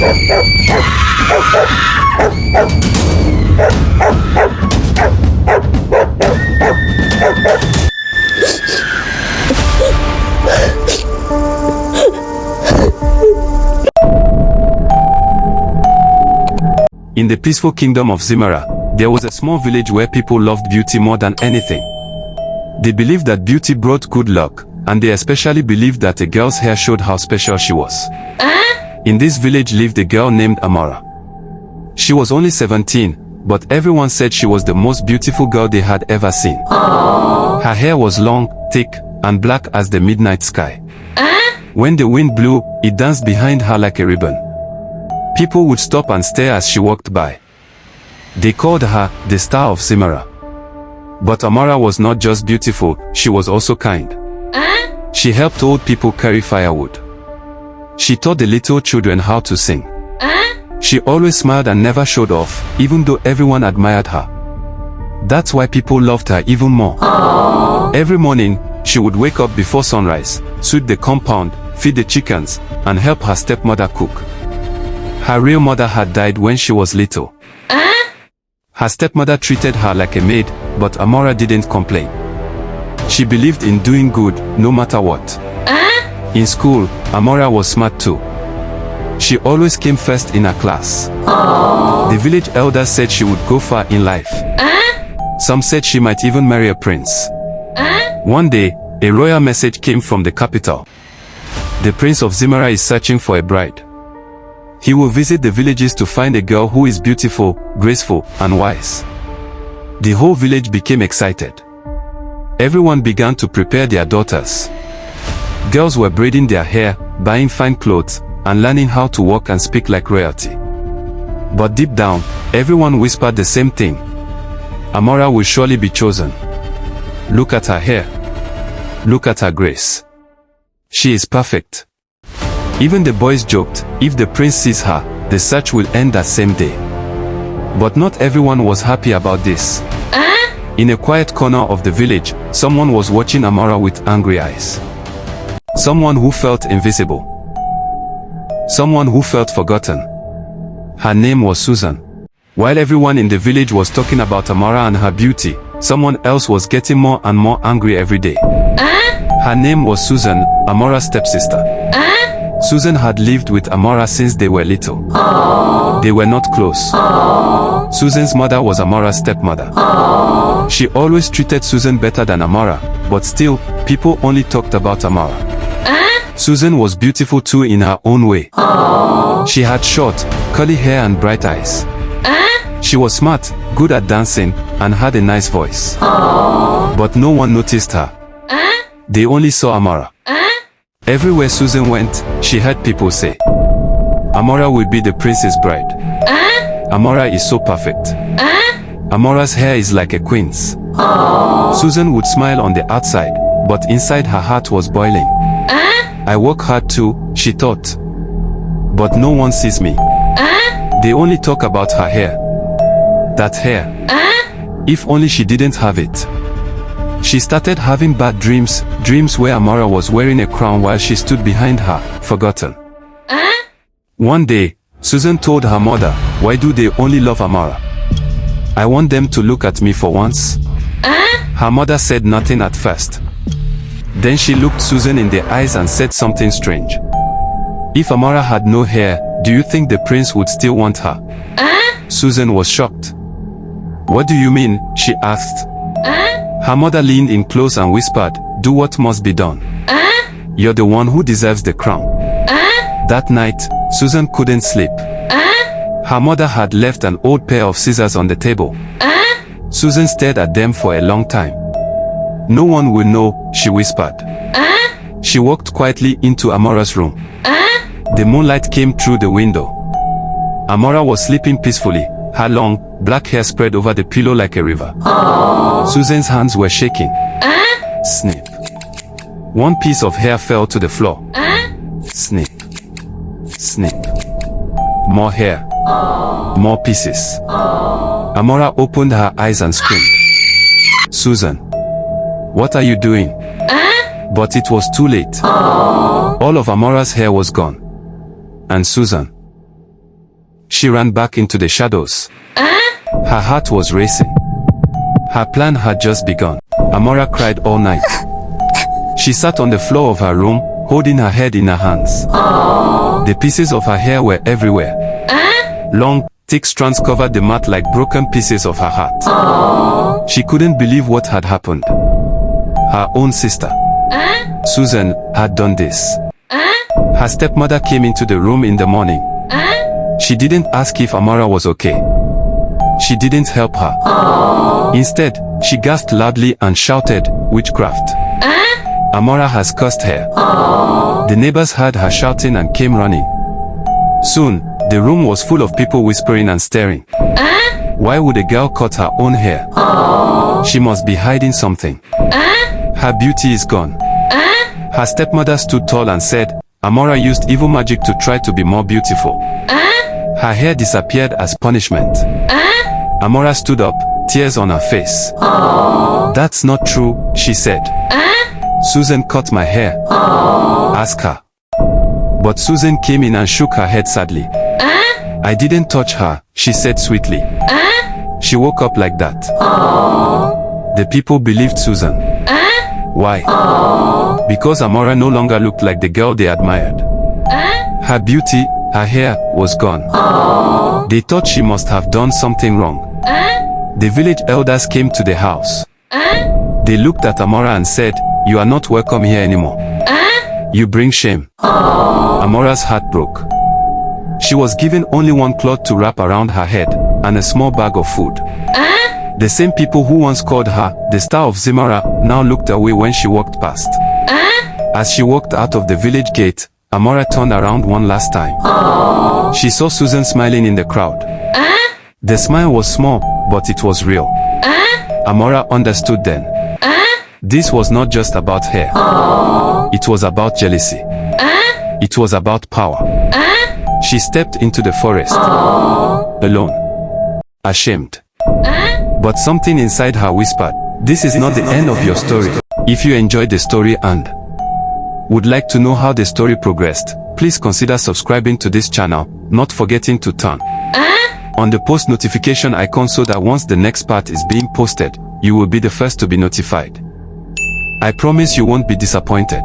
In the peaceful kingdom of Zimira, there was a small village where people loved beauty more than anything. They believed that beauty brought good luck, and they especially believed that a girl's hair showed how special she was. In this village lived a girl named Amara. She was only 17, but everyone said she was the most beautiful girl they had ever seen. Her hair was long, thick, and black as the midnight sky. When the wind blew, it danced behind her like a ribbon. People would stop and stare as she walked by. They called her the Star of Zimira. But Amara was not just beautiful, she was also kind. She helped old people carry firewood. She taught the little children how to sing. She always smiled and never showed off, even though everyone admired her. That's why people loved her even more. Every morning, she would wake up before sunrise, sweep the compound, feed the chickens, and help her stepmother cook. Her real mother had died when she was little. Her stepmother treated her like a maid, but Amara didn't complain. She believed in doing good, no matter what. In school, Amara was smart too. She always came first in her class. The village elders said she would go far in life. Some said she might even marry a prince. One day, a royal message came from the capital. The prince of Zimira is searching for a bride. He will visit the villages to find a girl who is beautiful, graceful, and wise. The whole village became excited. Everyone began to prepare their daughters. Girls were braiding their hair, buying fine clothes, and learning how to walk and speak like royalty. But deep down, everyone whispered the same thing. Amara will surely be chosen. Look at her hair. Look at her grace. She is perfect. Even the boys joked, if the prince sees her, the search will end that same day. But not everyone was happy about this. In a quiet corner of the village, someone was watching Amara with angry eyes. Someone who felt invisible. Someone who felt forgotten. Her name was Susan. While everyone in the village was talking about Amara and her beauty, someone else was getting more and more angry every day. Her name was Susan, Amara's stepsister. Susan had lived with Amara since they were little. They were not close. Susan's mother was Amara's stepmother. She always treated Susan better than Amara, but still, people only talked about Amara. Susan was beautiful too in her own way. She had short, curly hair and bright eyes. She was smart, good at dancing, and had a nice voice. But no one noticed her. They only saw Amara. Everywhere Susan went, she heard people say, Amara will be the prince's bride. Amara is so perfect. Amara's hair is like a queen's. Susan would smile on the outside, but inside her heart was boiling. I work hard too, she thought. But no one sees me. They only talk about her hair. That hair. If only she didn't have it. She started having bad dreams, dreams where Amara was wearing a crown while she stood behind her, forgotten. One day, Susan told her mother, why do they only love Amara? I want them to look at me for once. Her mother said nothing at first. Then she looked Susan in the eyes and said something strange. If Amara had no hair, do you think the prince would still want her? Susan was shocked. What do you mean? She asked. Her mother leaned in close and whispered, do what must be done. You're the one who deserves the crown. That night, Susan couldn't sleep. Her mother had left an old pair of scissors on the table. Susan stared at them for a long time. No one will know, she whispered. She walked quietly into Amara's room. The moonlight came through the window. Amara was sleeping peacefully, her long, black hair spread over the pillow like a river. Susan's hands were shaking. Snip. One piece of hair fell to the floor. Snip. Snip. More hair. More pieces. Amara opened her eyes and screamed. Susan. What are you doing? But it was too late. All of Amara's hair was gone. And Susan. she ran back into the shadows. Her heart was racing. Her plan had just begun. Amara cried all night. She sat on the floor of her room, holding her head in her hands. The pieces of her hair were everywhere. Long, thick strands covered the mat like broken pieces of her heart. She couldn't believe what had happened. Her own sister, Susan, had done this. Her stepmother came into the room in the morning. She didn't ask if Amara was okay. She didn't help her. Instead, she gasped loudly and shouted, "Witchcraft! Amara has cursed her." The neighbors heard her shouting and came running. Soon, the room was full of people whispering and staring. Why would a girl cut her own hair? She must be hiding something. Her beauty is gone. Her stepmother stood tall and said, Amara used evil magic to try to be more beautiful. Her hair disappeared as punishment. Amara stood up, tears on her face. That's not true, she said. Susan cut my hair. Ask her. But Susan came in and shook her head sadly. I didn't touch her, she said sweetly. She woke up like that. The people believed Susan. Why? Because Amara no longer looked like the girl they admired. Her beauty, her hair, was gone. They thought she must have done something wrong. The village elders came to the house. They looked at Amara and said, "You are not welcome here anymore. You bring shame." Amara's heart broke. She was given only one cloth to wrap around her head, and a small bag of food. The same people who once called her the Star of Zimira now looked away when she walked past. As she walked out of the village gate, Amara turned around one last time. She saw Susan smiling in the crowd. The smile was small, but it was real. Amara understood then. This was not just about hair. It was about jealousy. It was about power. She stepped into the forest. Alone. Ashamed. But something inside her whispered, this is not the end of your story. If you enjoyed the story and would like to know how the story progressed, please consider subscribing to this channel, not forgetting to turn on the post notification icon so that once the next part is being posted, you will be the first to be notified. I promise you won't be disappointed.